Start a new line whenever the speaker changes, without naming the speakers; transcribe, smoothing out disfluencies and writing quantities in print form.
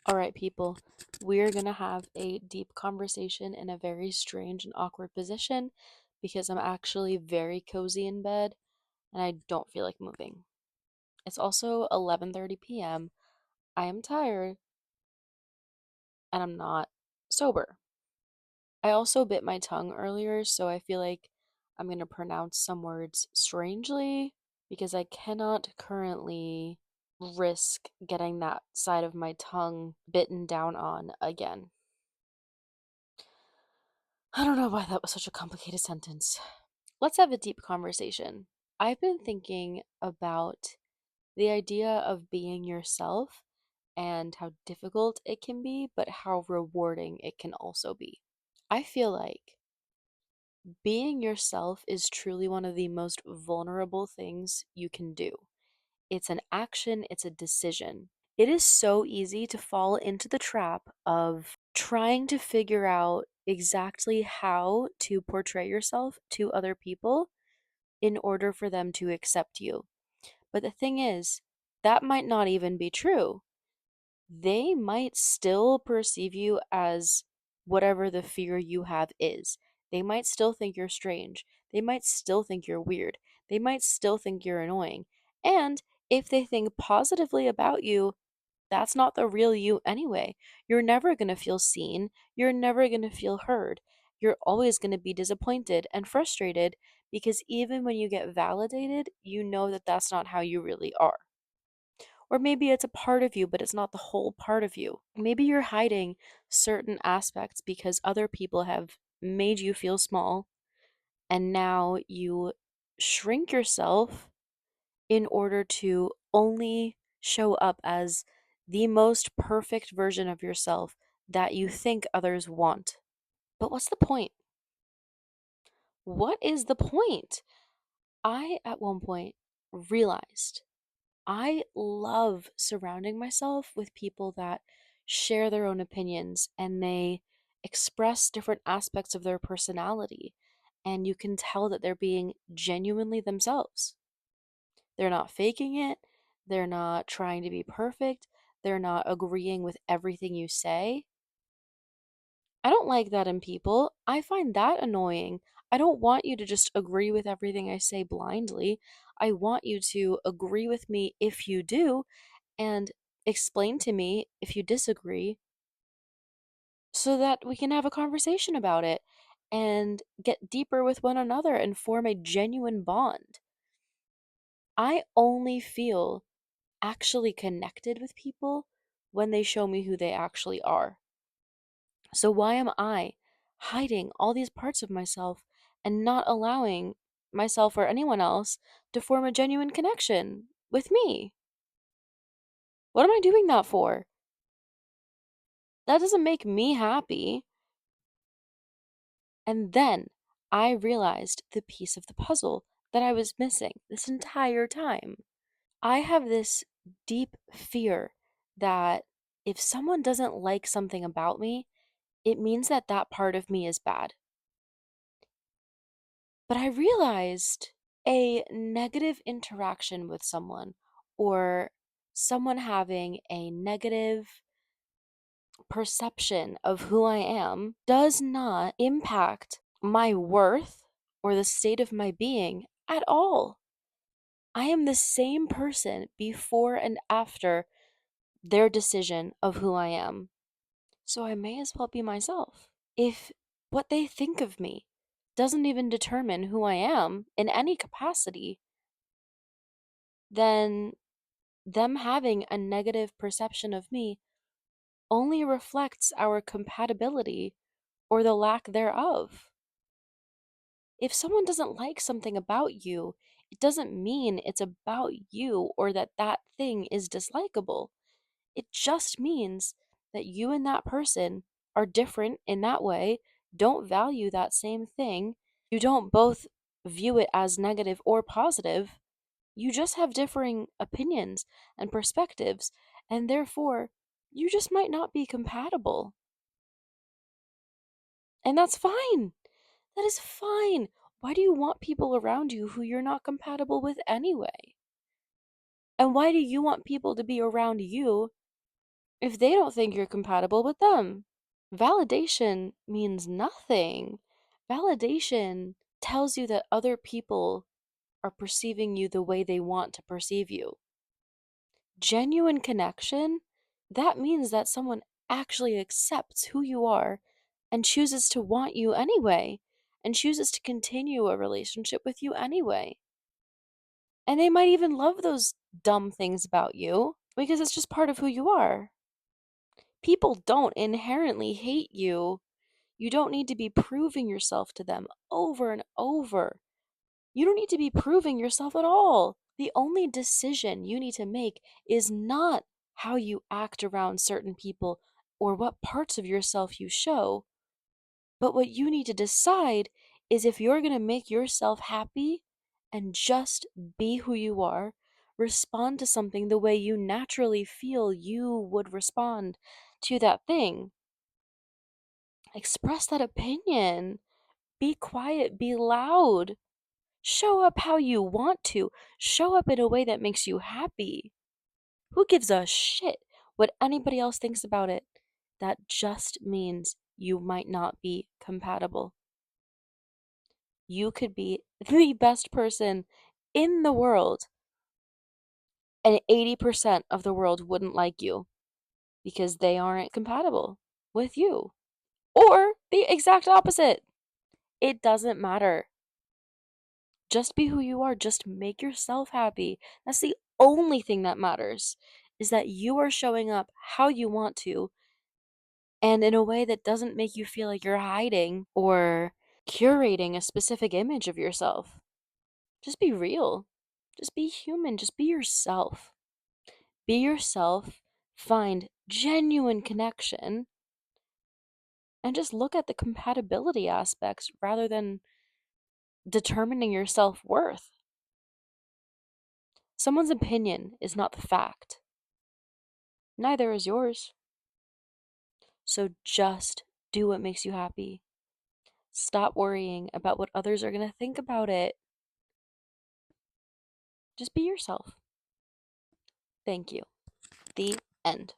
All right, people, we're going to have a deep conversation in a very strange and awkward position because I'm actually very cozy in bed and I don't feel like moving. It's also 11:30 p.m. I am tired and I'm not sober. I also bit my tongue earlier, so I feel like I'm going to pronounce some words strangely because I cannot currently risk getting that side of my tongue bitten down on again. I don't know why that was such a complicated sentence. Let's have a deep conversation. I've been thinking about the idea of being yourself and how difficult it can be, but how rewarding it can also be. I feel like being yourself is truly one of the most vulnerable things you can do. It's an action, it's a decision. It is so easy to fall into the trap of trying to figure out exactly how to portray yourself to other people in order for them to accept you. But the thing is, that might not even be true. They might still perceive you as whatever the fear you have is. They might still think you're strange. They might still think you're weird. They might still think you're annoying. And if they think positively about you, that's not the real you anyway. You're never going to feel seen. You're never going to feel heard. You're always going to be disappointed and frustrated because even when you get validated, you know that that's not how you really are. Or maybe it's a part of you, but it's not the whole part of you. Maybe you're hiding certain aspects because other people have made you feel small, and now you shrink yourself in order to only show up as the most perfect version of yourself that you think others want. But what's the point? What is the point? I, at one point, realized I love surrounding myself with people that share their own opinions and they express different aspects of their personality. And you can tell that they're being genuinely themselves. They're not faking it, they're not trying to be perfect, they're not agreeing with everything you say. I don't like that in people. I find that annoying. I don't want you to just agree with everything I say blindly. I want you to agree with me if you do and explain to me if you disagree so that we can have a conversation about it and get deeper with one another and form a genuine bond. I only feel actually connected with people when they show me who they actually are. So, why am I hiding all these parts of myself and not allowing myself or anyone else to form a genuine connection with me? What am I doing that for? That doesn't make me happy. And then I realized the piece of the puzzle that I was missing this entire time. I have this deep fear that if someone doesn't like something about me, it means that that part of me is bad. But I realized a negative interaction with someone or someone having a negative perception of who I am does not impact my worth or the state of my being at all. I am the same person before and after their decision of who I am. So I may as well be myself. If what they think of me doesn't even determine who I am in any capacity, then them having a negative perception of me only reflects our compatibility or the lack thereof. If someone doesn't like something about you, it doesn't mean it's about you or that that thing is dislikable. It just means that you and that person are different in that way, don't value that same thing. You don't both view it as negative or positive. You just have differing opinions and perspectives, and therefore, you just might not be compatible. And that's fine. That is fine. Why do you want people around you who you're not compatible with anyway? And why do you want people to be around you if they don't think you're compatible with them. Validation means nothing. Validation tells you that other people are perceiving you the way they want to perceive you. Genuine connection, that means that someone actually accepts who you are and chooses to want you anyway, and chooses to continue a relationship with you anyway. And they might even love those dumb things about you because it's just part of who you are. People don't inherently hate you. You don't need to be proving yourself to them over and over. You don't need to be proving yourself at all. The only decision you need to make is not how you act around certain people or what parts of yourself you show, but what you need to decide is if you're going to make yourself happy and just be who you are, respond to something the way you naturally feel you would respond to that thing. Express that opinion. Be quiet, be loud. Show up how you want to. Show up in a way that makes you happy. Who gives a shit what anybody else thinks about it? That just means you might not be compatible. You could be the best person in the world, and 80% of the world wouldn't like you because they aren't compatible with you. Or the exact opposite. It doesn't matter. Just be who you are. Just make yourself happy. That's the only thing that matters, is that you are showing up how you want to and in a way that doesn't make you feel like you're hiding or curating a specific image of yourself. Just be real. Just be human. Just be yourself. Be yourself. Find genuine connection and just look at the compatibility aspects rather than determining your self worth. Someone's opinion is not the fact. Neither is yours. So just do what makes you happy. Stop worrying about what others are going to think about it. Just be yourself. Thank you. The end.